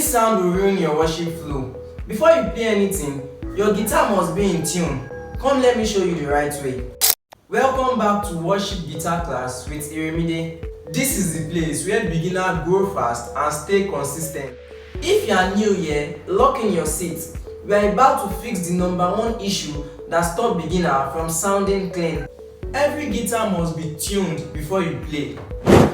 This sound will ruin your worship flow. Before you play anything, your guitar must be in tune. Come let me show you the right way. Welcome back to worship guitar class with Iremide. This is the place where beginners grow fast and stay consistent. If you are new here, lock in your seat. We are about to fix the number one issue that stops beginners from sounding clean. Every guitar must be tuned before you play.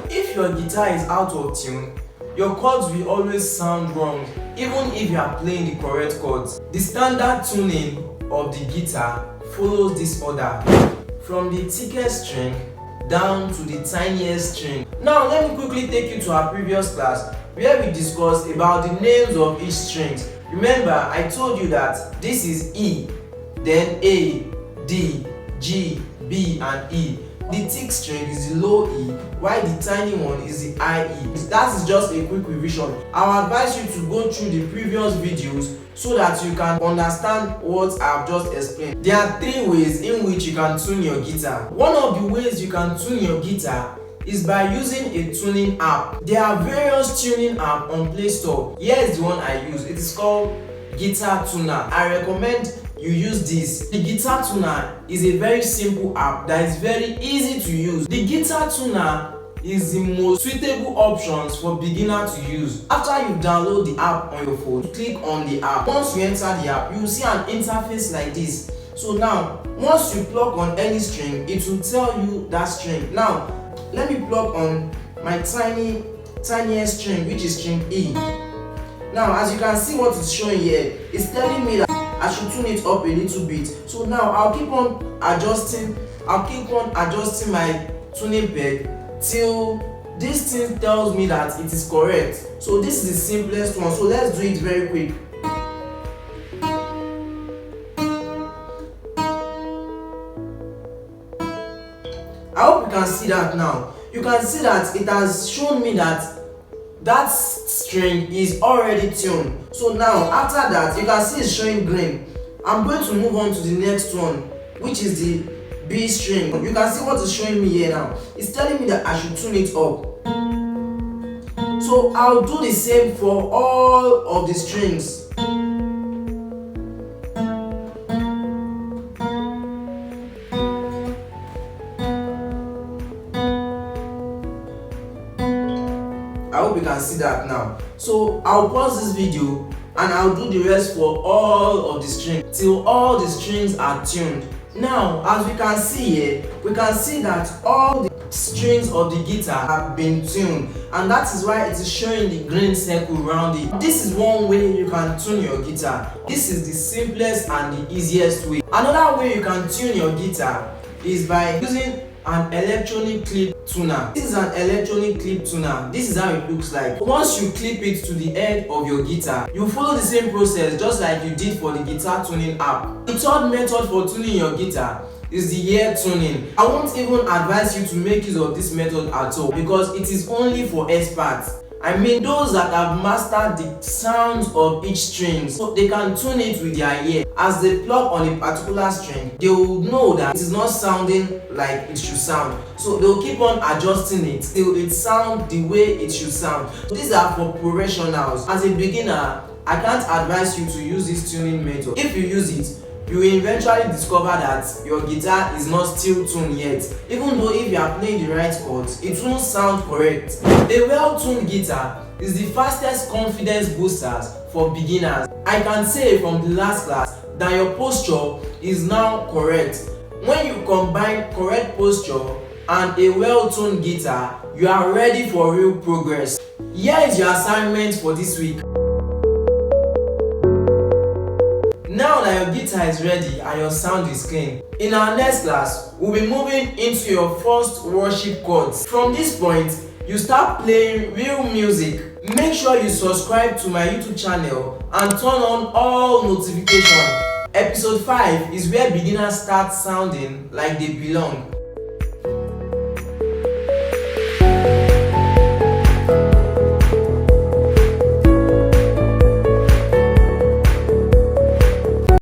If your guitar is out of tune, your chords will always sound wrong, even if you are playing the correct chords. The standard tuning of the guitar follows this order, from the thickest string down to the tiniest string. Now let me quickly take you to our previous class where we discussed about the names of each string. Remember, I told you that this is E, then A, D, G, B and E. The thick string is the low E, while the tiny one is the high E. That is just a quick revision. I will advise you to go through the previous videos so that you can understand what I have just explained. There are three ways in which you can tune your guitar. One of the ways you can tune your guitar is by using a tuning app. There are various tuning apps on Play Store. Here is the one I use. It is called Guitar Tuner. I recommend you use this. The Guitar Tuner is a very simple app that is very easy to use. The Guitar Tuner is the most suitable options for beginners to use. After you download the app on your phone, click on the app. Once you enter the app, you will see an interface like this. So now, once you plug on any string, it will tell you that string. Now, let me plug on my tiniest string, which is string E. Now, as you can see what it's showing here, it's telling me that I should tune it up a little bit. So now I'll keep on adjusting my tuning peg till this thing tells me that it is correct. So this is the simplest one. So let's do it very quick. I hope you can see that now. You can see that it has shown me that that string is already tuned. So now after that, you can see it's showing green. I'm going to move on to the next one, which is the B string. You can see what is showing me here now. It's telling me that I should tune it up. So I'll do the same for all of the strings. I hope you can see that now. So I'll pause this video and I'll do the rest for all of the strings till all the strings are tuned. Now, as we can see here, we can see that all the strings of the guitar have been tuned, and that is why it is showing the green circle around it. This is one way you can tune your guitar. This is the simplest and the easiest way. Another way you can tune your guitar is by using an electronic clip tuner. This is an electronic clip tuner. This is how it looks like. Once you clip it to the head of your guitar, you follow the same process just like you did for the guitar tuning app. The third method for tuning your guitar is the ear tuning. I won't even advise you to make use of this method at all because it is only for experts. I mean those that have mastered the sounds of each string, so they can tune it with their ear. As they plug on a particular string, they will know that it is not sounding like it should sound. So they will keep on adjusting it till it sounds the way it should sound. So these are for professionals. As a beginner, I can't advise you to use this tuning method. If you use it, you will eventually discover that your guitar is not still tuned yet. Even though if you are playing the right chords, it won't sound correct. A well-tuned guitar is the fastest confidence boosters for beginners. I can say from the last class that your posture is now correct. When you combine correct posture and a well-tuned guitar, you are ready for real progress. Here is your assignment for this week. Now that your guitar is ready and your sound is clean, in our next class, we'll be moving into your first worship chords. From this point, you start playing real music. Make sure you subscribe to my YouTube channel and turn on all notifications. Episode 5 is where beginners start sounding like they belong.